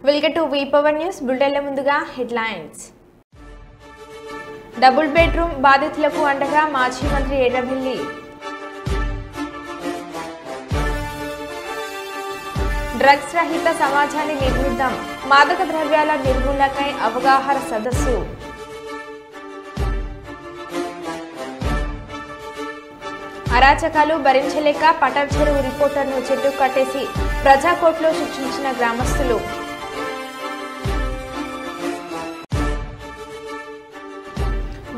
Welcome to V power news బులెటిన్ల ముందుగా headlines. Double bedroom బాధితులకు అండగా మాజీ మంత్రి ఎర్రబెల్లి. డ్రగ్స్ రహిత సమాజాన్ని నిర్మిద్దాం, మాదక ద్రవ్యాల నిర్మూలనకై అవగాహన సదస్సు. అరాచకాలు భరించలేక పటార్ చెరువు రిపోర్టర్ను చెట్టు కట్టేసి ప్రజాకోర్టులో శిక్షించిన గ్రామస్తులు.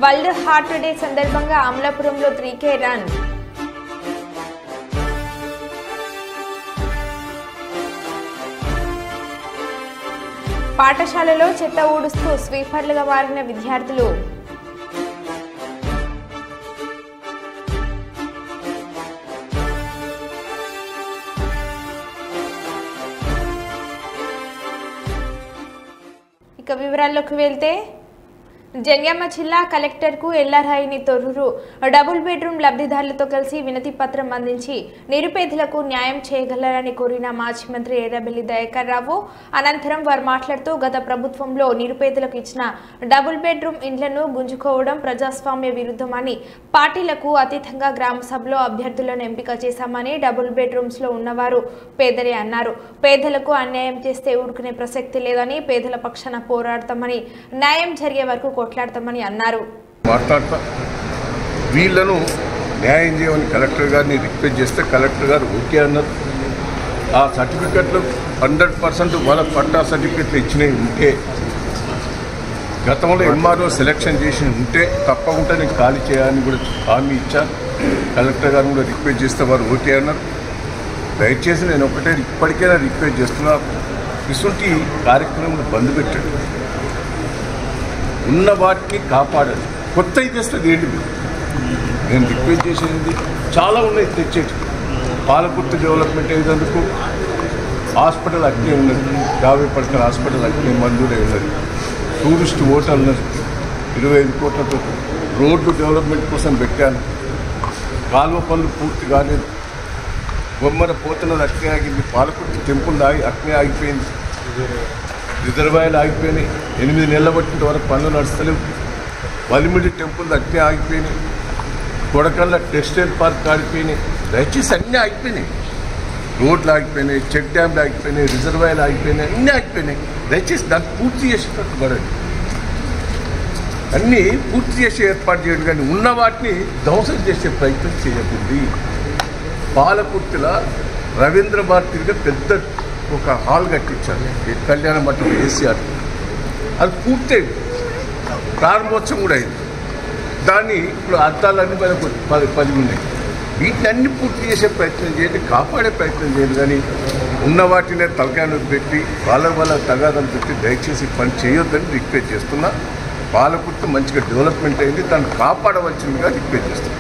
వరల్డ్ హార్ట్ డే సందర్భంగా అమలాపురంలో 3K రన్. పాఠశాలలో చెత్త ఊడుస్తూ స్వీపర్లుగా మారిన విద్యార్థులు. ఇక వివరాల్లోకి వెళ్తే జంగామ జిల్లా కలెక్టర్కు ఎల్లారాయిని తొర్రూరు డబుల్ బెడ్రూమ్ లబ్ధిదారులతో కలిసి వినతి పత్రం అందించి నిరుపేదలకు న్యాయం చేయగలరని కోరిన మాజీ మంత్రి ఎర్రబెల్లి దయాకర్ రావు. అనంతరం వారు మాట్లాడుతూ గత ప్రభుత్వంలో నిరుపేదలకు ఇచ్చిన డబుల్ బెడ్రూమ్ ఇండ్లను గుంజుకోవడం ప్రజాస్వామ్య విరుద్ధమని, పార్టీలకు అతీతంగా గ్రామ సభలో అభ్యర్థులను ఎంపిక చేశామని, డబుల్ బెడ్రూమ్స్ లో ఉన్నవారు పేదలే అన్నారు. పేదలకు అన్యాయం చేస్తే ఊరుకునే ప్రసక్తి లేదని, పేదల పక్షాన పోరాడతామని, న్యాయం జరిగే వరకు కొట్లాడతామని అన్నారు. మాట్లాడతా వీళ్ళను న్యాయం చేయమని కలెక్టర్ గారిని రిక్వెస్ట్ చేస్తే కలెక్టర్ గారు ఓకే అన్నారు. ఆ సర్టిఫికెట్లు 100% వాళ్ళ పట్టా సర్టిఫికెట్లు ఇచ్చినవి ఉంటే, గతంలో ఎంఆర్ఓ సెలెక్షన్ చేసి ఉంటే తప్పకుండా నేను ఖాళీ చేయాలని కూడా హామీ ఇచ్చాను. కలెక్టర్ గారిని కూడా రిక్వెస్ట్ చేస్తే వారు ఓకే అన్నారు. దయచేసి నేను ఒకటే ఇప్పటికైనా రిక్వెస్ట్ చేస్తున్నా, ఇటువంటి కార్యక్రమం బంద్ పెట్టండి, ఉన్న వాటిని కాపాడాలి, కొత్త చేస్తుంది ఏంటి. నేను రిక్వెస్ట్ చేసేది చాలా ఉన్నాయి తెచ్చేటి. పాలకుర్తి డెవలప్మెంట్ అయ్యేందుకు హాస్పిటల్ అట్నే ఉన్నది, 50 పడకల హాస్పిటల్ అట్నే మంజూరై ఉన్నది. టూరిస్ట్ హోటల్ ఉన్నది, 25 కోట్లతో. రోడ్లు డెవలప్మెంట్ కోసం పెట్టాను. కాలువ పనులు పూర్తి కాలేదు. బొమ్మర పోతున్నది అట్నే ఆగింది. పాలకుర్తి టెంపుల్ అట్నే ఆగిపోయింది. రిజర్వాయర్లు ఆగిపోయినాయి. 8 నెలల పట్టిన వరకు పనులు నడుస్తలేవు. వలిమిడి టెంపుల్ అట్నే ఆగిపోయినాయి. కొడకల్ల టెక్స్టైల్ పార్క్ ఆగిపోయినాయి. దయచేసి అన్నీ ఆగిపోయినాయి. రోడ్లు ఆగిపోయినాయి, చెక్ డ్యామ్లు ఆగిపోయినాయి, రిజర్వాయర్లు ఆగిపోయినాయి, అన్నీ ఆగిపోయినాయి. దయచేసి దాన్ని పూర్తి చేసేటట్టు పడండి, అన్నీ పూర్తి చేసే ఏర్పాటు చేయండి. కానీ ఉన్న వాటిని ధ్వంసం చేసే ప్రయత్నం చేయకూడదు. పాలకుర్తిలో రవీంద్ర భారతిగా పెద్ద ఒక హాల్ కట్టించారు, కళ్యాణ మంటపం కేసీఆర్. అది పూర్తయింది, ప్రారంభోత్సవం కూడా అయింది. దాన్ని ఇప్పుడు అర్థాలన్నీ 10 ఉన్నాయి. వీటిని అన్ని పూర్తి చేసే ప్రయత్నం చేయండి, కాపాడే ప్రయత్నం చేయండి. కానీ ఉన్న వాటినే తలకాయలు పెట్టి వాళ్ళ తగాదాలు పెట్టి దయచేసి పని చేయొద్దని రిక్వెస్ట్ చేస్తున్నా. పాలకుర్తి మంచిగా డెవలప్మెంట్ అయింది, దాన్ని కాపాడవలసిందిగా రిక్వెస్ట్ చేస్తున్నా.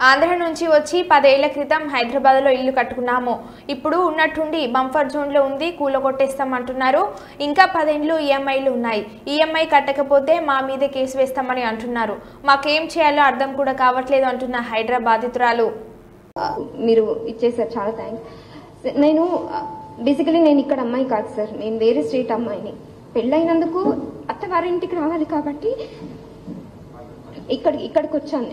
ఆంధ్ర నుంచి వచ్చి 10 ఏళ్ల క్రితం హైదరాబాద్లో ఇల్లు కట్టుకున్నాము. ఇప్పుడు ఉన్నట్టుండి బంఫర్ జోన్లో ఉంది, కూలగొట్టేస్తామంటున్నారు. ఇంకా 10 ఏళ్ళు ఈఎంఐలు ఉన్నాయి. ఈఎంఐ కట్టకపోతే మా మీదే కేసు వేస్తామని అంటున్నారు. మాకేం చేయాలో అర్థం కూడా కావట్లేదు అంటున్న హైదరాబాద్ బాధితురాలు. మీరు ఇచ్చేసారు, చాలా థ్యాంక్స్. నేను బేసికలీ నేను ఇక్కడ అమ్మాయి కాదు సార్, నేను వేరే స్టేట్ అమ్మాయిని. పెళ్ళైనందుకు అత్తవారింటికి రావాలి కాబట్టి ఇక్కడికి వచ్చాను.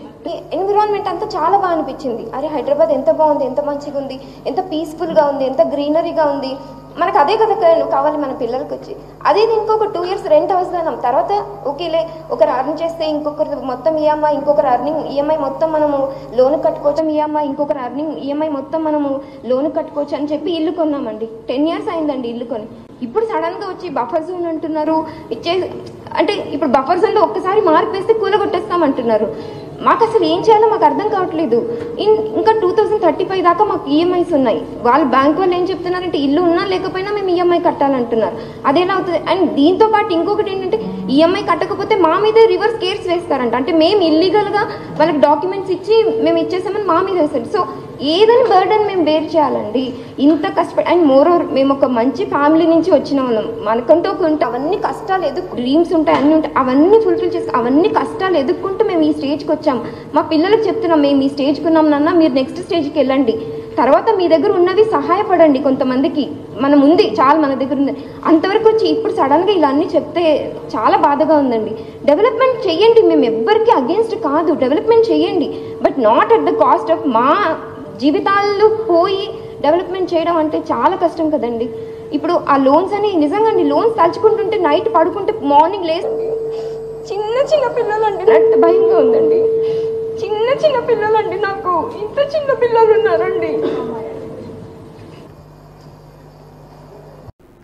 ఎన్విరాన్మెంట్ అంతా చాలా బాగా అనిపించింది. అరే హైదరాబాద్ ఎంత బాగుంది, ఎంత మంచిగా ఉంది, ఎంత పీస్ఫుల్గా ఉంది, ఎంత గ్రీనరీగా ఉంది. మనకు అదే కదా కావాలి మన పిల్లలకి వచ్చి. అదే ఇంకొక 2 years రెంట్ అవసరం. తర్వాత ఓకేలే, ఒకరు అర్న్ చేస్తే ఇంకొకరు మొత్తం ఈఎంఐ, ఇంకొకరు అర్నింగ్ ఈఎంఐ మొత్తం మనము లోన్ కట్టుకోవచ్చు. ఇంకొకరు అర్నింగ్ ఈఎంఐ మొత్తం మనము లోన్ కట్టుకోవచ్చు అని చెప్పి ఇల్లు కొన్నామండి. 10 years అయిందండి ఇల్లు కొని. ఇప్పుడు సడన్గా వచ్చి బఫర్ జోన్ అంటున్నారు. అంటే ఇప్పుడు బఫర్ జోన్లో ఒక్కసారి మార్పు వేస్తే కూలగొట్టేస్తామంటున్నారు. మాకు అసలు ఏం చేయాలో మాకు అర్థం కావట్లేదు. ఇంకా 2035 దాకా మాకు ఈఎంఐస్ ఉన్నాయి. వాళ్ళు బ్యాంక్ వాళ్ళు ఏం చెప్తున్నారంటే ఇల్లు ఉన్నా లేకపోయినా మేము ఈఎంఐ కట్టాలంటున్నారు. అదేలా అవుతుంది? అండ్ దీంతో పాటు ఇంకొకటి ఏంటంటే ఈఎంఐ కట్టకపోతే మా మీదే రివర్స్ కేర్స్ వేస్తారంట. అంటే మేము ఇల్లీగల్గా వాళ్ళకి డాక్యుమెంట్స్ ఇచ్చి మేము ఇచ్చేసామని మా మీద వేస్తారు. సో ఏదని బర్డన్ మేము బేర్ చేయాలండి ఇంత కష్టపడి. అండ్ మోరోవర్ మేము ఒక మంచి ఫ్యామిలీ నుంచి వచ్చిన వాళ్ళం. మనకంటూ కొంటే అవన్నీ కష్టాలు డ్రీమ్స్ ఉంటాయి, అన్నీ ఉంటాయి, అవన్నీ ఫుల్ఫిల్ చేసి అవన్నీ కష్టాలు ఎదుర్కొంటూ మేము ఈ స్టేజ్కి వచ్చాం. మా పిల్లలకు చెప్తున్నాం, మేము ఈ స్టేజ్కి ఉన్నాం నాన్న, మీరు నెక్స్ట్ స్టేజ్కి వెళ్ళండి. తర్వాత మీ దగ్గర ఉన్నవి సహాయపడండి కొంతమందికి. మనం ఉంది, చాలా మన దగ్గర ఉంది, అంతవరకు వచ్చి ఇప్పుడు సడన్గా ఇలా అన్నీ చెప్తే చాలా బాధగా ఉందండి. డెవలప్మెంట్ చేయండి, మేము ఎవ్వరికి అగేన్స్ట్ కాదు, డెవలప్మెంట్ చేయండి, but not at the cost of మా జీవితాల్లో పోయి డెవలప్మెంట్ చేయడం అంటే చాలా కష్టం కదండి. ఇప్పుడు ఆ లోన్స్ అని నిజంగా అండి, లోన్స్ తలుచుకుంటుంటే నైట్ పడుకుంటే మార్నింగ్ లేసి చిన్న చిన్న పిల్లలండి, నాకు భయంగా ఉందండి. చిన్న పిల్లలండి, నాకు ఇంత చిన్న పిల్లలు ఉన్నారండి.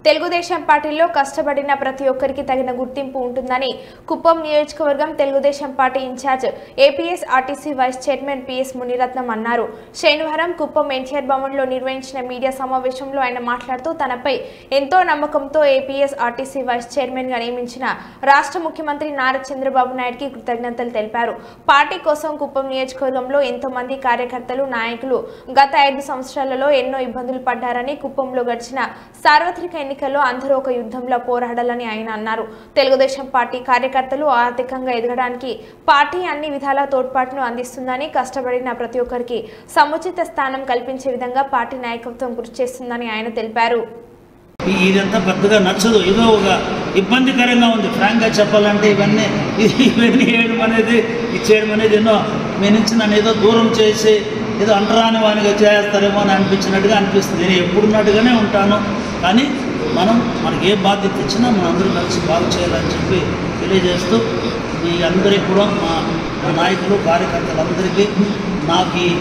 తెలుగుదేశం పార్టీలో కష్టపడిన ప్రతి ఒక్కరికి తగిన గుర్తింపు ఉంటుందని కుప్పం నియోజకవర్గం Telugu Desam party incharge APS RTC vice chairman PS Muniratnam అన్నారు. శనివారం కుప్పం ఎన్టీఆర్ భవన్లో నిర్వహించిన మీడియా సమావేశంలో ఆయన మాట్లాడుతూ తనపై ఎంతో నమ్మకంతో ఏపీఎస్ ఆర్టీసీ వైస్ చైర్మన్ గా నియమించిన రాష్ట్ర ముఖ్యమంత్రి నారా చంద్రబాబు నాయుడుకి కృతజ్ఞతలు తెలిపారు. పార్టీ కోసం కుప్పం నియోజకవర్గంలో ఎంతో మంది కార్యకర్తలు, నాయకులు గత 5 సంవత్సరాలలో ఎన్నో ఇబ్బందులు పడ్డారని, కుప్పంలో గడిచిన సార్వత్రిక ఎన్నికల్లో అందరూ ఒక యుద్ధంలో పోరాడాలని ఆయన అన్నారు. తెలుగుదేశం పార్టీ కార్యకర్తలు ఆర్థికంగా ఎదగడానికి పార్టీ అన్ని విధాల తోడ్పాటును అందిస్తుందని, కష్టపడిన ప్రతి ఒక్కరికి సముచిత స్థానం కల్పించే విధంగా పార్టీ నాయకత్వం కృషి చేస్తుందని ఆయన తెలిపారు. ఇదంతా పెద్దగా నచ్చదు, ఏదో ఒక ఇబ్బందికరంగా ఉంది. ఫ్రాంక్గా చెప్పాలంటే ఇవన్నీ వేయడం అనేది, ఇచ్చేయడం అనేది ఎన్నో మీ నుంచి నన్ను ఏదో దూరం చేసి ఏదో అంటరాని వానిగా చేస్తారేమో అని అనిపించినట్టుగా అనిపిస్తుంది. నేను ఎప్పుడున్నట్టుగానే ఉంటాను, కానీ మనకి ఏ బాధ్యత ఇచ్చినా మన అందరూ కలిసి బాగు చేయాలని చెప్పి తెలియజేస్తూ, మీ అందరికీ కూడా మా నాయకులు, కార్యకర్తలందరికీ నాకు ఈ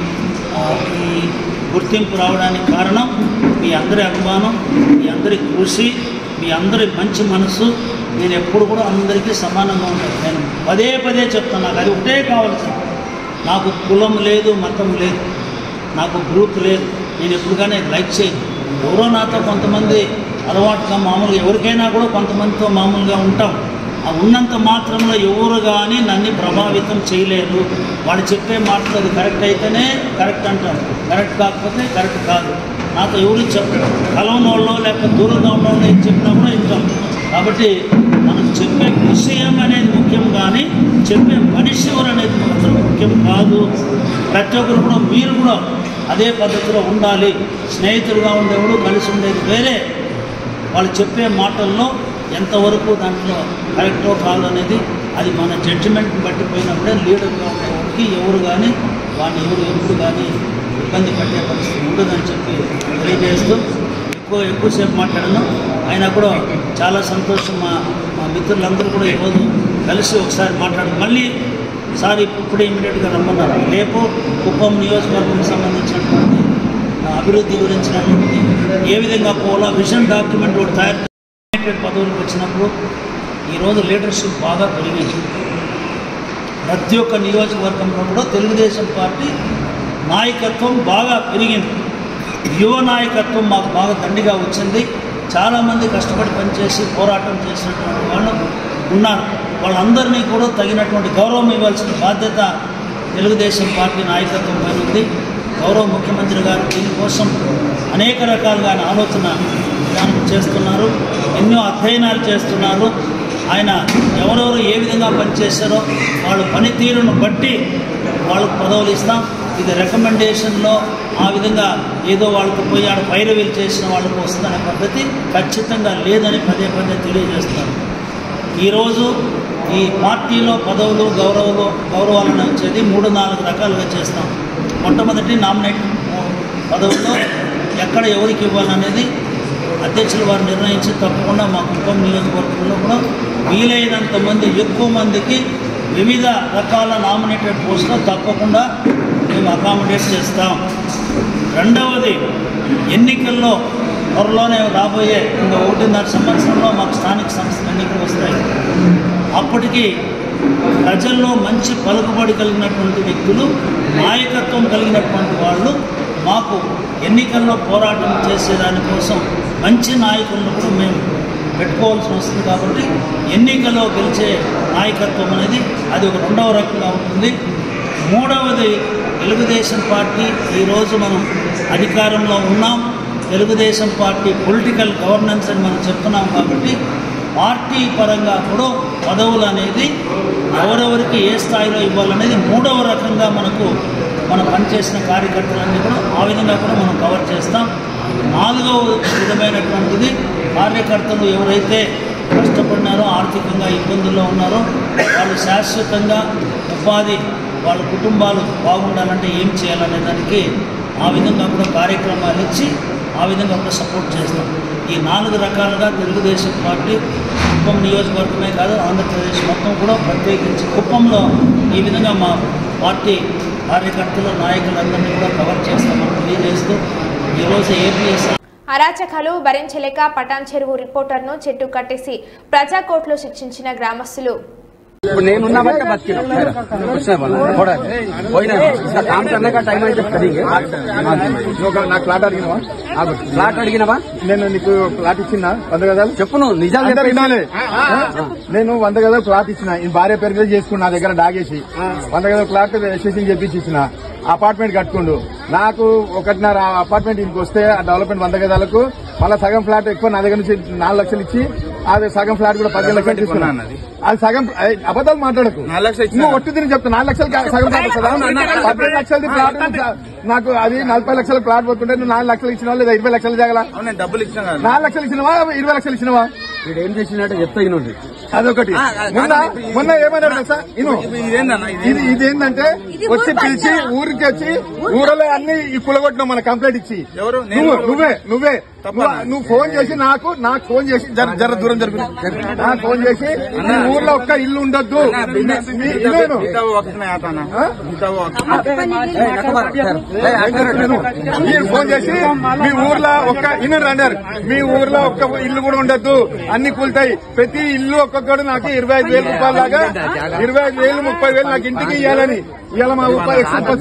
గుర్తింపు రావడానికి కారణం మీ అందరి అభిమానం, మీ అందరి కృషి, మీ అందరి మంచి మనసు. నేను ఎప్పుడు కూడా అందరికీ సమానంగా ఉంటాను. నేను పదే చెప్తాను, నాకు అది ఒకటే కావాల్సింది. నాకు కులం లేదు, మతం లేదు, నాకు గ్రూప్ లేదు. నేను ఎప్పుడుగానే లైక్ చేయను. ఎవరో నాతో కొంతమంది అలవాటుగా మామూలుగా, ఎవరికైనా కూడా కొంతమందితో మామూలుగా ఉంటాం. ఆ ఉన్నంత మాత్రంలో ఎవరు కానీ నన్ను ప్రభావితం చేయలేదు. వాడు చెప్పే మాటలు అది కరెక్ట్ అయితేనే కరెక్ట్ అంటాం, కరెక్ట్ కాకపోతే కరెక్ట్ కాదు. నాతో ఎవరు చెప్పడం, కలవని వాళ్ళు లేకపోతే దూరంగా ఉన్న వాళ్ళు ఏం చెప్పినా కూడా ఇస్తాం. కాబట్టి మనం చెప్పే విషయం అనేది ముఖ్యం, కానీ చెప్పే మనిషి ఎవరు అనేది మాత్రం ముఖ్యం కాదు. ప్రతి ఒక్కరు కూడా మీరు కూడా అదే పద్ధతిలో ఉండాలి. స్నేహితులుగా ఉండేవాడు కలిసి ఉండేది వేరే. వాళ్ళు చెప్పే మాటల్లో ఎంతవరకు దాంట్లో కరెక్టో కాదు అనేది అది మన జడ్జిమెంట్ని బట్టి పోయినప్పుడే లీడర్గా ఉండేవాడికి ఎవరు కానీ వాడిని ఎప్పుడు కానీ ఇబ్బంది పెట్టే పరిస్థితి ఉండదని చెప్పి తెలియజేస్తూ ఎక్కువసేపు మాట్లాడను. అయినా కూడా చాలా సంతోషం. మా మిత్రులందరూ కూడా ఈరోజు కలిసి ఒకసారి మాట్లాడు, మళ్ళీ సార్ ఇప్పుడే ఇమీడియట్గా రమ్మన్నారు. రేపు కుప్పం నియోజకవర్గం సంబంధించినటువంటి అభివృద్ధి గురించినటువంటి ఏ విధంగా పోవాలో విజన్ డాక్యుమెంట్ ఒకటి తయారు పదవులకు వచ్చినప్పుడు ఈరోజు లీడర్షిప్ బాగా పెరిగింది. ప్రతి ఒక్క నియోజకవర్గంలో కూడా తెలుగుదేశం పార్టీ నాయకత్వం బాగా పెరిగింది. యువ నాయకత్వం మాకు బాగా దండిగా వచ్చింది. చాలామంది కష్టపడి పనిచేసి పోరాటం చేసినటువంటి వాళ్ళు ఉన్నారు. వాళ్ళందరినీ కూడా తగినటువంటి గౌరవం ఇవ్వాల్సిన బాధ్యత తెలుగుదేశం పార్టీ నాయకత్వం పైన ఉంది. గౌరవ ముఖ్యమంత్రి గారు దీనికోసం అనేక రకాలుగా ఆయన ఆలోచన విధానం చేస్తున్నారు, ఎన్నో అధ్యయనాలు చేస్తున్నారు. ఆయన ఎవరెవరు ఏ విధంగా పనిచేశారో వాళ్ళ పనితీరును బట్టి వాళ్ళకు పదవులు ఇస్తాం. ఇది రికమెండేషన్లో ఆ విధంగా ఏదో వాళ్ళకు పోయి ఆడ పైరవీలు చేసిన వాళ్ళకు వస్తుందనే పద్ధతి ఖచ్చితంగా లేదని పదే తెలియజేస్తున్నారు. ఈరోజు ఈ పార్టీలో పదవులు గౌరవాలను వచ్చేది 3-4 రకాలుగా చేస్తాం. మొట్టమొదటి నామినేట్ పదవుల్లో ఎక్కడ ఎవరికి ఇవ్వాలనేది అధ్యక్షులు వారు నిర్ణయించి తప్పకుండా మా కుప్పం నియోజకవర్గంలో కూడా వీలైనంత మంది, ఎక్కువ మందికి వివిధ రకాల నామినేటెడ్ పోస్టులు తప్పకుండా మేము అకామిడేట్ చేస్తాం. రెండవది, ఎన్నికల్లో త్వరలోనే రాబోయే ఇంకా 1.5 సంవత్సరంలో మాకు స్థానిక సంస్థల ఎన్నికలు వస్తాయి. అప్పటికి ప్రజల్లో మంచి పలుకుబడి కలిగినటువంటి వ్యక్తులు, నాయకత్వం కలిగినటువంటి వాళ్ళు మాకు ఎన్నికల్లో పోరాటం చేసేదానికోసం మంచి నాయకులను కూడా మేము పెట్టుకోవాల్సి వస్తుంది. కాబట్టి ఎన్నికల్లో గెలిచే నాయకత్వం అనేది అది ఒక రెండవ రకంగా ఉంటుంది. మూడవది, తెలుగుదేశం పార్టీ ఈరోజు మనం అధికారంలో ఉన్నాం. తెలుగుదేశం పార్టీ పొలిటికల్ గవర్నెన్స్ అని మనం చెప్తున్నాం. కాబట్టి పార్టీ పరంగా కూడా పదవులు అనేది ఎవరెవరికి ఏ స్థాయిలో ఇవ్వాలనేది మూడవ రకంగా మనం పనిచేసిన కార్యకర్తలన్నీ కూడా ఆ విధంగా కూడా మనం కవర్ చేస్తాం. నాలుగవ విధమైనటువంటిది కార్యకర్తలు ఎవరైతే కష్టపడినారో ఆర్థికంగా ఇబ్బందుల్లో ఉన్నారో వాళ్ళు శాశ్వతంగా ఉపాధి వాళ్ళ కుటుంబాలు బాగుండాలంటే ఏం చేయాలనే దానికి ఆ విధంగా కూడా కార్యక్రమాలు ఇచ్చి ఆ విధంగా కూడా సపోర్ట్ చేస్తాం. ఈ 4 రకాలుగా తెలుగుదేశం పార్టీ కుప్పం నియోజకవర్గమే కాదు ఆంధ్రప్రదేశ్ మొత్తం కూడా ప్రత్యేకించి కుప్పంలో ఈ విధంగా మా పార్టీ కార్యకర్తలు నాయకులందరినీ కూడా కవర్ చేస్తామని తెలియజేస్తూ ఈరోజు ఏపీఎస్ అరాచకాలు భరించలేక పటాన్ చెరువు రిపోర్టర్ను చెట్టు కట్టేసి ప్రజాకోర్టులో శిక్షించిన గ్రామస్తులు. ఇప్పుడు నేనున్నా బట్టి బతికినా काम करने का टाइम है जब करेंगे నాకు ప్లాట్ అడిగినవా ప్లాట్ అడిగినవా నేను నీకు ప్లాట్ ఇచ్చిన 100 గదాలు చెప్పు నువ్వు నిజాలు వినాలి నేను 100 గదాలు ప్లాట్ ఇచ్చిన ఈ భార్య పేరు మీద చేసుకున్నా నా దగ్గర డాగేసి 100 గదాలు ప్లాట్ రిజిస్ట్రేషన్ చేపించి ఇచ్చిన అపార్ట్మెంట్ కట్టుకుండు నాకు 1.5 అపార్ట్మెంట్ ఇంటికి వస్తే ఆ డెవలప్మెంట్ 100 గదాలకు మళ్ళీ సగం ఫ్లాట్ ఎక్కువ నా దగ్గర నుంచి 4 లక్షలు ఇచ్చి అది సగం ఫ్లాట్ కూడా 15 లక్షలు తీసుకున్నాను. అది సగం అబద్ధాలు మాట్లాడకు నువ్వు ఒట్టి తిని చెప్తా 4 లక్షలు సగం ఫ్లాట్ వస్తుందా 15 లక్షలది ప్లాట్ నాకు అది 40 లక్షల ప్లాట్ పోతుంటే నువ్వు 4 లక్షలు ఇచ్చినావా లేదా 20 లక్షలు జాగల డబ్బులు ఇచ్చిన 4 లక్షలు ఇచ్చినవా 20 లక్షలు ఇచ్చినవా వీడు ఏం చేసినట్టు చెప్తా ఇనుండి అదొకటి. మొన్న ఏమన్నాడు తెలుసా ఇదేంటంటే వచ్చి పిలిచి ఊరికి వచ్చి ఊరలో అన్ని కులగొట్టినావు మన కంప్లైంట్ ఇచ్చి నువ్వే నువ్వు ఫోన్ చేసి నాకు ఫోన్ చేసి జర దూరం జరుగుతుంది నాకు ఫోన్ చేసి నీ ఊర్లో ఒక్క ఇల్లు ఉండొద్దు ఫోన్ చేసి మీ ఊర్లో ఒక్క ఇల్లు అన్నారు మీ ఊర్లో ఒక్క ఇల్లు కూడా ఉండొద్దు అన్ని కూలుతాయి ప్రతి ఇల్లు ఒక్కొక్కడు నాకు 25,000 రూపాయల లాగా 25,000 30,000 నాకు ఇంటికి ఇవ్వాలని ఇలా మా ఉప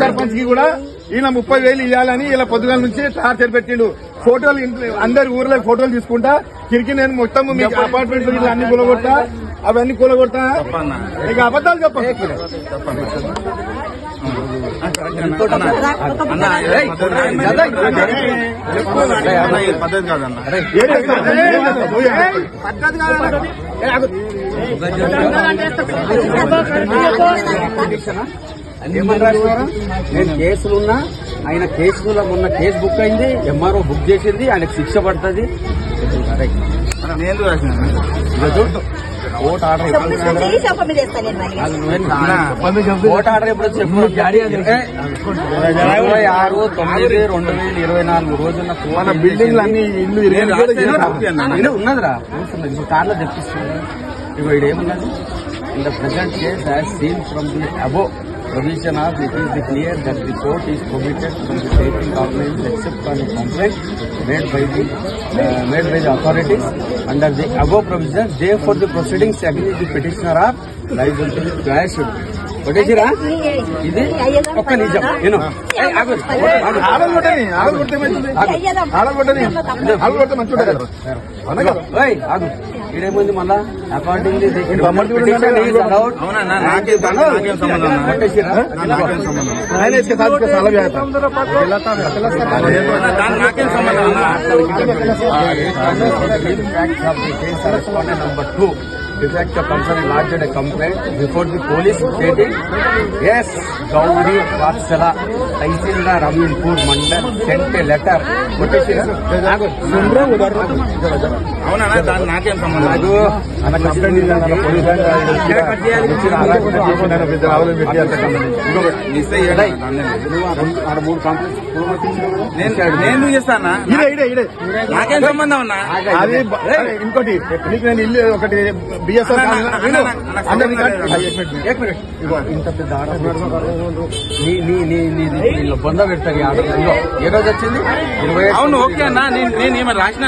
సర్పంచ్ కి కూడా ఈయన 30,000 ఇవ్వాలని ఇలా పొద్దుగాల నుంచి టార్చర్ పెట్టిండు. ఫోటోలు అందరి ఊర్లో ఫోటోలు తీసుకుంటా తిరిగి నేను మొత్తం మీకు అపార్ట్మెంట్ ఇల్లు అన్ని కూలగొట్టా అవన్నీ కూలగొట్టా ఇక అబద్దాలు చెప్పండి. నేను కేసులున్నా ఆయన కేసులో ఉన్న కేసు బుక్ అయింది ఎంఆర్ఓ బుక్ చేసింది ఆయనకు శిక్ష పడుతుంది. ఓట్ ఆర్డర్ ఓట్ ఆర్డర్ ఎప్పుడు చెప్పు 26/9/2024 రోజున మన బిల్డింగ్లు అన్ని ఇల్లు ఉన్నదిరా కార్లో తెప్పిస్తుంది. ఇగో ఇదేమున్నది in the present case as seen from the above provision of it is clear that the court is prohibited from taking complaints except on a complaint made by the authorities under the above provision. Therefore the proceedings against the petitioner are liable to be quashed. కొట్టేసిరా ఇది ఒక్క నిజం నేను ఇదేముంది మళ్ళా accordingly number 2 effect of concern lodged a complaint before the police stating yes Gauri Vatsala Tahsildar Raminpur Mandal sent a letter నాకేం సంబంధం అన్న complaint నేను చేస్తానా నాకేం సంబంధం అన్నా అది ఇంకోటి నీకు నేను ఇల్లు ఒకటి ఇంత పెద్ద ఆర్డర్ బొంద పెడతారు ఏ రోజు వచ్చింది 20. అవును ఓకే అన్నా నేను ఏమైనా రాసినా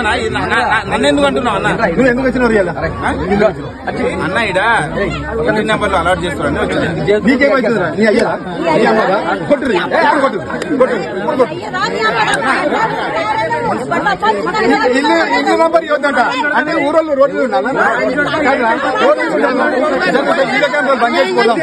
నన్ను ఎందుకు అంటున్నావు అన్న నువ్వు ఎందుకు వచ్చినావు అన్న ఇడ ఒకటి నెంబర్లు అలర్ట్ చేస్తున్నాను నీకేమైతుందిరా నీ అయ్యా కొట్టు ఇల్లు నంబర్ ఇవ్వద్దంట అంటే ఊరోళ్ళు రోడ్లు ఉండాలా వీడియో కెమెరాలు బంద్ చేసుకోవడం.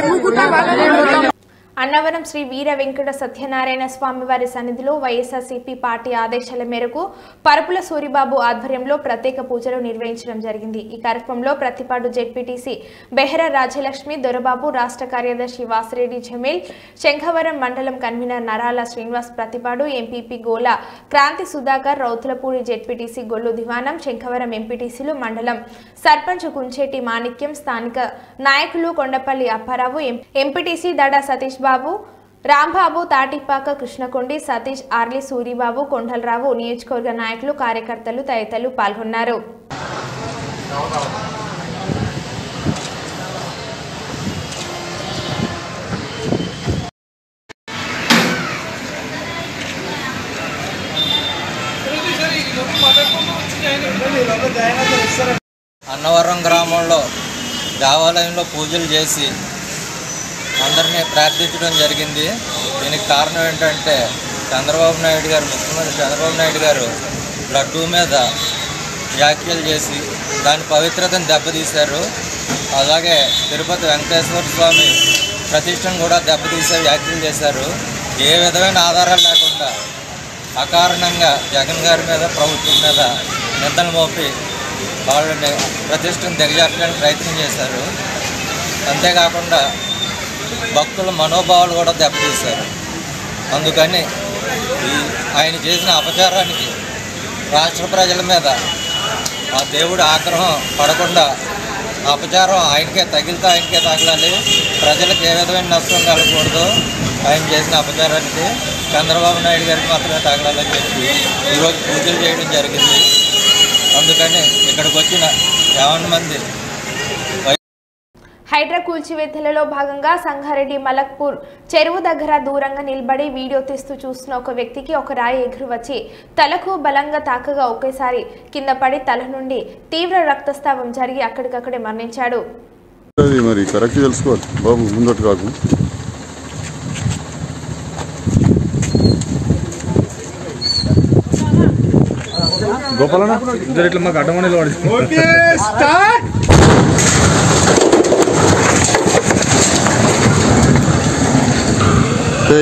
అన్నవరం శ్రీ వీర వెంకట సత్యనారాయణ స్వామి వారి సన్నిధిలో వైఎస్ఆర్సీపీ పార్టీ ఆదేశాల మేరకు పరుపుల సూరిబాబు ఆధ్వర్యంలో ప్రత్యేక పూజలు నిర్వహించడం జరిగింది. ఈ కార్యక్రమంలో ప్రతిపాడు జెడ్పీటీసీ బెహరా రాజలక్ష్మి, దొరబాబు, రాష్ట్ర కార్యదర్శి వాసిరెడ్డి జమీల్, శంఖవరం మండలం కన్వీనర్ నరాల శ్రీనివాస్ ప్రతిపాడు, ఎంపీపీ గోల క్రాంతి సుధాకర్, రౌతులపూడి జెడ్పీటీసీ గొల్లు దివానం, శంఖవరం ఎంపీటీసీలు, మండలం సర్పంచ్ కుంచేటి మాణిక్యం, స్థానిక నాయకులు కొండపల్లి అప్పారావు, ఎంపీటీసీ దడా సతీష్ బాబు, రాంబాబు, తాటిపాక కృష్ణకొండి, సతీష్, ఆర్లి సూరిబాబు, కొండలరావు, నియోజకవర్గ నాయకులు, కార్యకర్తలు తదితరులు పాల్గొన్నారు. అన్నవరం గ్రామంలో దేవాలయంలో పూజలు చేసి అందరినీ ప్రార్థించడం జరిగింది. దీనికి కారణం ఏంటంటే చంద్రబాబు నాయుడు గారు, ముఖ్యమంత్రి చంద్రబాబు నాయుడు గారు లడ్డూ మీద వ్యాఖ్యలు చేసి దాని పవిత్రతను దెబ్బతీశారు. అలాగే తిరుపతి వెంకటేశ్వర స్వామి ప్రతిష్టను కూడా దెబ్బతీసే వ్యాఖ్యలు చేశారు. ఏ విధమైన ఆధారాలు లేకుండా అకారణంగా జగన్ గారి మీద, ప్రభుత్వం మీద నిందలు మోపి వాళ్ళని ప్రతిష్టను దిగజార్చడానికి ప్రయత్నం చేశారు. అంతేకాకుండా భక్తుల మనోభావాలు కూడా దెబ్బతీశారు. అందుకని ఆయన చేసిన అపచారానికి రాష్ట్ర ప్రజల మీద ఆ దేవుడి ఆగ్రహం పడకుండా అపచారం ఆయనకే తగిలితే ఆయనకే తగలాలి, ప్రజలకు ఏ విధమైన నష్టం కలగకూడదు. ఆయన చేసిన అపచారానికి చంద్రబాబు నాయుడు గారికి మాత్రమే తగలాలని చెప్పి ఈరోజు పూజలు చేయడం జరిగింది. అందుకని ఇక్కడికి వచ్చిన 50 మంది హైడ్రా కూల్చివేతలలో భాగంగా సంగారెడ్డి మలక్పూర్ చెరువు దగ్గర దూరంగా నిలబడి వీడియో తీస్తూ చూస్తున్న ఒక వ్యక్తికి ఒక రాయి ఎగురు వచ్చి తలకు బలంగా తాకగా ఒకేసారి కింద పడి తల నుండి తీవ్ర రక్తస్రావం జరిగి అక్కడికక్కడే మరణించాడు. మరి కరెక్ట్ తెలుసుకోవాలి బాబు, ముందట్టు కాకు. గోపాలన్న ఇద్దరు ఇట్లా మాకు అడ్డమని వాడి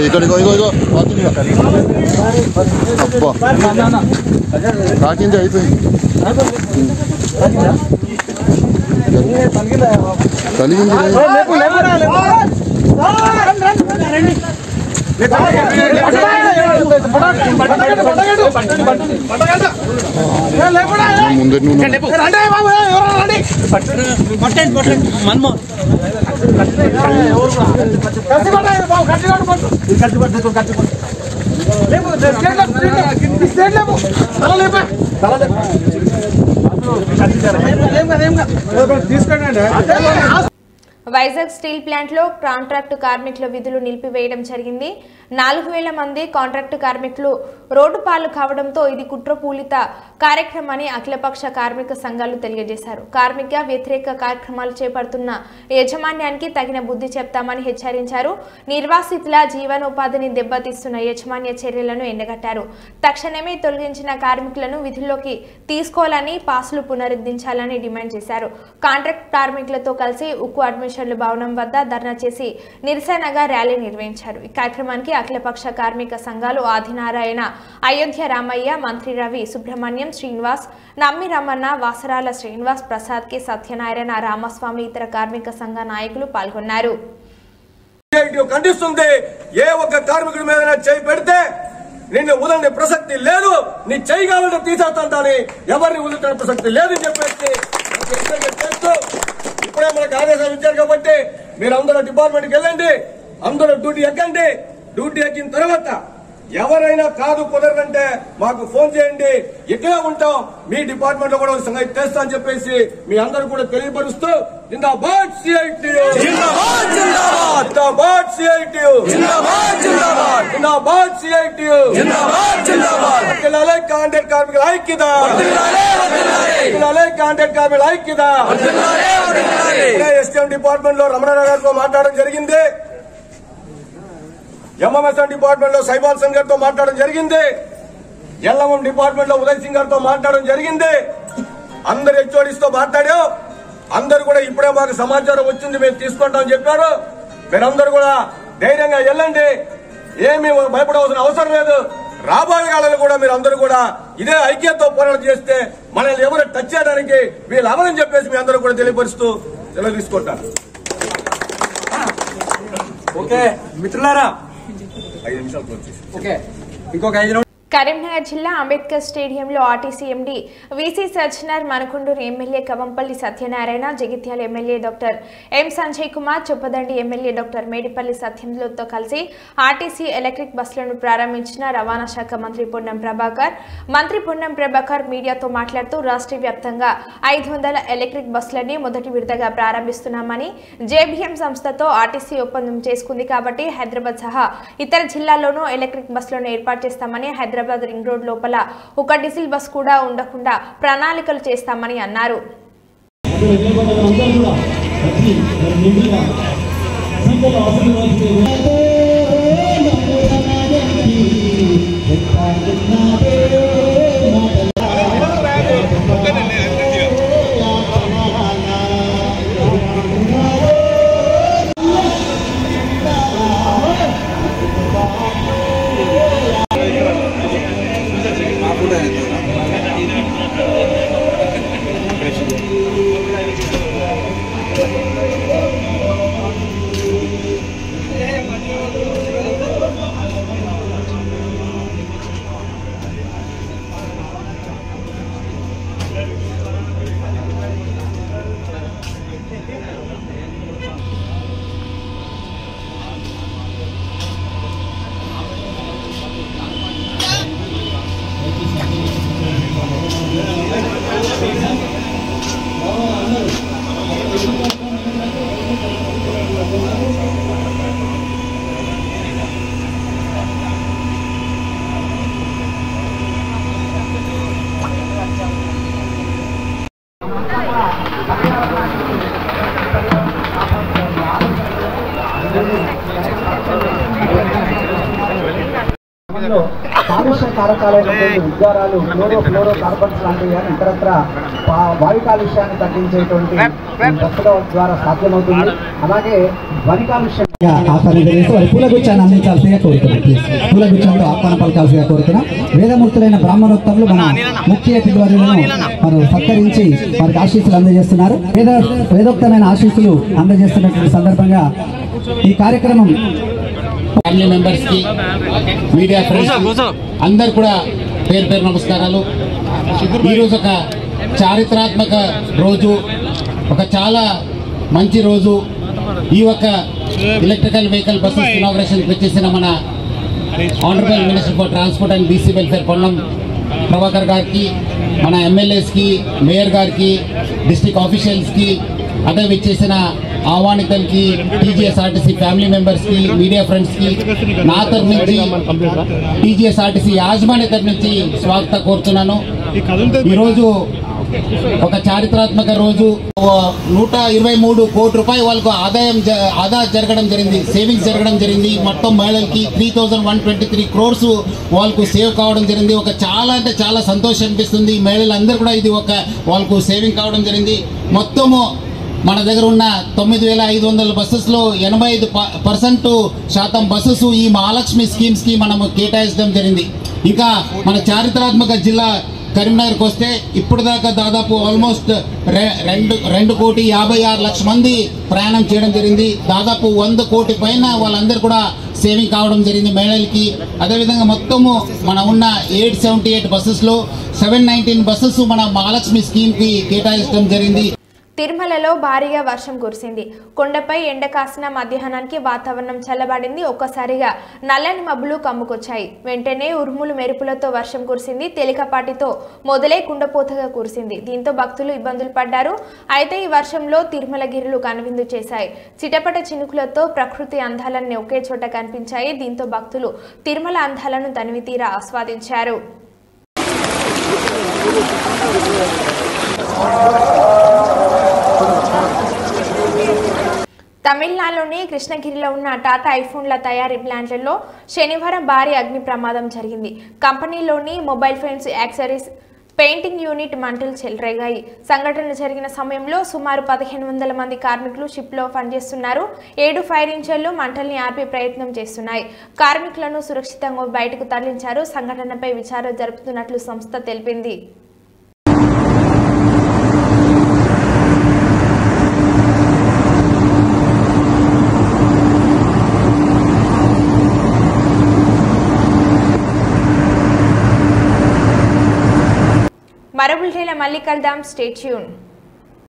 ఇక్కడ ఇగో అబ్బా తాకింది, అయిపోయింది. కలిగింది. వైజాగ్ స్టీల్ ప్లాంట్ లో కాంట్రాక్టు కార్మికుల విధులు నిలిపివేయడం జరిగింది. 4000 మంది కాంట్రాక్టు కార్మికులు రోడ్డు పాలు కావడంతో ఇది కుట్రపూరిత కార్యక్రమాన్ని అఖిలపక్ష కార్మిక సంఘాలు తెలియజేశారు. కార్మిక వ్యతిరేక కార్యక్రమాలు చేపడుతున్న యాజమాన్యానికి తగిన బుద్ధి చెప్తామని హెచ్చరించారు. నిర్వాసితుల జీవనోపాధిని దెబ్బతీస్తున్న యాజమాన్య చర్యలను ఎండగట్టారు. తక్షణమే తొలగించిన కార్మికులను విధుల్లోకి తీసుకోవాలని, పాసులు పునరుద్ధరించాలని డిమాండ్ చేశారు. కాంట్రాక్ట్ కార్మికులతో కలిసి ఉక్కు అడ్మిషన్ల భవనం వద్ద ధర్నా చేసి నిరసనగా ర్యాలీ నిర్వహించారు. ఈ కార్యక్రమానికి అఖిలపక్ష కార్మిక సంఘాలు ఆదినారాయణ, అయోధ్య రామయ్య, మంత్రి రవి, సుబ్రహ్మణ్యం, శ్రీనివాస్, నమ్మి రమణ, వాసరాల శ్రీనివాస్, ప్రసాద్ కె సత్యనారాయణ, రామస్వామి, ఇతర కార్మిక సంఘ నాయకులు పాల్గొన్నారు. ఖండిస్తుంది. ఏ ఒక్క కార్మికుడి మీద చేయి పెడితే నిన్ను వదలని ప్రసక్తి లేదు, నీ చేయి కావాలంటే తీసేస్తానని ఎవరిని వదులుతున్న ప్రసక్తి లేదని చెప్పేసి చేస్తూ ఇప్పుడే మనకు ఆదేశాలు ఇచ్చారు కాబట్టి మీరు అందరూ డిపార్ట్మెంట్కి వెళ్ళండి, అందరూ డ్యూటీ ఎక్కండి. డ్యూటీ ఎక్కిన తర్వాత ఎవరైనా కాదు కుదరదంటే మాకు ఫోన్ చేయండి, ఇక్కడే ఉంటాం, మీ డిపార్ట్మెంట్ లో కూడా సంగతి చేస్తా అని చెప్పేసి మీ అందరూ కూడా తెలియపరుస్తూ జిందాబాద్ సిఐటియు, జిందాబాద్ జిందాబాద్, జిందాబాద్ సిఐటియు, జిందాబాద్ జిందాబాద్, జిందాబాద్ సిఐటియు, జిందాబాద్ జిందాబాద్. వర్ధిల్లాలి కాంట్రాక్ట్ కార్మికుల ఐక్యత, వర్ధిల్లాలి కాంట్రాక్ట్ కార్మికుల ఐక్యత. ఎస్టీఎం డిపార్ట్మెంట్ లో రమణారావు గారితో మాట్లాడడం జరిగింది, ఎంఎంఎస్ఎం డిపార్ట్మెంట్ లో సైబాల్ సింగ్ గారితో మాట్లాడడం జరిగింది, ఎల్ఎంఎం డిపార్ట్మెంట్ లో ఉదయ్ సింగ్ గారితో మాట్లాడడం జరిగింది. అందరు హెచ్ఓడిస్ తో మాట్లాడాం. అందరు కూడా ఇప్పుడే మాకు సమాచారం వచ్చింది, మేము తీసుకుంటామని చెప్పారు. మీరందరూ కూడా ధైర్యంగా వెళ్ళండి, ఏమి భయపడవలసిన అవసరం లేదు. రాబోయే కాలంలో కూడా మీరు అందరూ కూడా ఇదే ఐక్యతతో పోరాటం చేస్తే మనల్ని ఎవరు టచ్ చేయడానికి వీళ్ళు అవరని చెప్పేసి మీ అందరూ కూడా తెలియపరుస్తూ సెలవు తీసుకుంటారు. ఓకే మిత్రులారా, 5 నిమిషాలు ఓకే ఇంకొక 5 కరీంనగర్ జిల్లా అంబేద్కర్ స్టేడియంలో RTC MD VC Sajjanar, Manakondur MLA Kavvampalli Satyanarayana, Jagtial MLA doctor M Sanjay Kumar, Choppadandi MLA doctor Medipalli సత్యంతో కలిసి ఆర్టీసీ ఎలక్ట్రిక్ బస్సులను ప్రారంభించిన రవాణా శాఖ మంత్రి పొన్నం ప్రభాకర్. మంత్రి పొన్నం ప్రభాకర్ మీడియాతో మాట్లాడుతూ రాష్ట్ర వ్యాప్తంగా 500 ఎలక్ట్రిక్ బస్సులని మొదటి విడతగా ప్రారంభిస్తున్నామని, జేబీఎం సంస్థతో ఆర్టీసీ ఒప్పందం చేసుకుంది కాబట్టి హైదరాబాద్ సహా ఇతర జిల్లాల్లోనూ ఎలక్ట్రిక్ బస్సులను ఏర్పాటు చేస్తామని, హైదరాబాద్ రింగ్ రోడ్ లోపల ఒక డీజిల్ బస్ కూడా ఉండకుండా ప్రణాళికలు చేస్తామని అన్నారు. కాలుష్య కారకాలైనటువంటి ఉద్గారాలు, ఫ్లోరో కార్బన్స్ లాంటివి కానీ ఇతరత్ర వాయు కాలుష్యాన్ని తగ్గించేటువంటి బస్సుల ద్వారా సాధ్యమవుతుంది. అలాగే ధ్వని కాలుష్యం ఆహ్వానం తెలియజేస్తూ వారి పూలగుచ్చాన్ని అందించాల్సిందిగా కోరుతున్నాం. పూలగుచ్చంతో ఆహ్వానం పలకాల్సిందిగా కోరుతున్నాం. వేదమూర్తులైన బ్రాహ్మణోత్తములు మన ముఖ్య అతిథులను వారు సత్కరించి వారికి ఆశీస్సులు అందజేస్తున్నారు. వేదోక్తమైన ఆశీస్సులు అందజేస్తున్నటువంటి సందర్భంగా ఈ కార్యక్రమం ఫ్యామిలీ మెంబర్స్ కి, మీడియా ఫ్రెండ్స్ అందరు కూడా పేరు పేరు నమస్కారాలు. ఈరోజు ఒక చారిత్రాత్మక రోజు, ఒక చాలా మంచి రోజు. ఈ ఒక్క ఎలక్ట్రికల్ వెహికల్ బస్సెస్ ఇనాగ్రేషన్ వచ్చేసిన మన honourable minister for transport and BC welfare Ponnam Prabhakar గారికి, మన ఎమ్మెల్యేస్కి, మేయర్ గారికి, డిస్ట్రిక్ట్ ఆఫీషియల్స్కి, అదే వచ్చేసిన ఆహ్వానితులకి, టీజీఎస్ఆర్టీసీ ఫ్యామిలీ మెంబర్స్కి, మీడియా ఫ్రెండ్స్కి నా తరఫు నుంచి, టీజీఎస్ఆర్టీసీ యాజమాన్య తరఫు నుంచి స్వాగతం కోరుతున్నాను. ఈరోజు ఒక చారిత్రాత్మక రోజు. 123 కోట్ల రూపాయలు వాళ్ళకు ఆదా జరగడం జరిగింది, సేవింగ్స్ జరగడం జరిగింది. మొత్తం మహిళలకి 3123 crores వాళ్ళకు సేవ్ కావడం జరిగింది. ఒక చాలా అంటే చాలా సంతోషం అనిపిస్తుంది. మహిళలందరూ కూడా ఇది ఒక వాళ్ళకు సేవింగ్ కావడం జరిగింది. మొత్తము మన దగ్గర ఉన్న 9500 బస్సెస్లో 85% బస్సెస్ ఈ మహాలక్ష్మి స్కీమ్స్ కి మనము కేటాయించడం జరిగింది. ఇంకా మన చారిత్రాత్మక జిల్లా కరీంనగర్కి వస్తే ఇప్పుడు దాకా దాదాపు ఆల్మోస్ట్ 2,56,00,000 మంది ప్రయాణం చేయడం జరిగింది. దాదాపు 100 కోటి పైన వాళ్ళందరూ కూడా సేవింగ్ కావడం జరిగింది మహిళలకి. అదేవిధంగా మొత్తము మన ఉన్న 878 బస్సెస్లో 719 బస్సెస్ మన మహాలక్ష్మి స్కీమ్ కి కేటాయించడం జరిగింది. తిరుమలలో భారీగా వర్షం కురిసింది. కొండపై ఎండ కాసిన మధ్యాహ్నానికి వాతావరణం చల్లబడింది. ఒక్కసారిగా నల్లని మబ్బులు కమ్ముకొచ్చాయి. వెంటనే ఉరుములు మెరుపులతో వర్షం కురిసింది. తేలికపాటితో మొదలై కుండపోతగా కురిసింది. దీంతో భక్తులు ఇబ్బందులు పడ్డారు. అయితే ఈ వర్షంలో తిరుమల గిరులు కనువిందు చేశాయి. చిటపట చినుకులతో ప్రకృతి అందాలన్నీ ఒకే చోట కనిపించాయి. దీంతో భక్తులు తిరుమల అందాలను తనివితీరా ఆస్వాదించారు. తమిళనాడులోని కృష్ణగిరిలో ఉన్న టాటా ఐఫోన్ల తయారీ ప్లాంట్లలో శనివారం భారీ అగ్ని ప్రమాదం జరిగింది. కంపెనీలోని mobile phones, accessories, painting unit మంటలు చెలరేగాయి. సంఘటన జరిగిన సమయంలో సుమారు 1500 మంది కార్మికులు షిప్లో పనిచేస్తున్నారు. 7 ఫైర్ ఇంజన్లు మంటల్ని ఆర్పే ప్రయత్నం చేస్తున్నాయి. కార్మికులను సురక్షితంగా బయటకు తరలించారు. సంఘటనపై విచారణ జరుపుతున్నట్లు సంస్థ తెలిపింది. మరో బులెటిన్లో మళ్ళీ కలుద్దాం. Stay tune.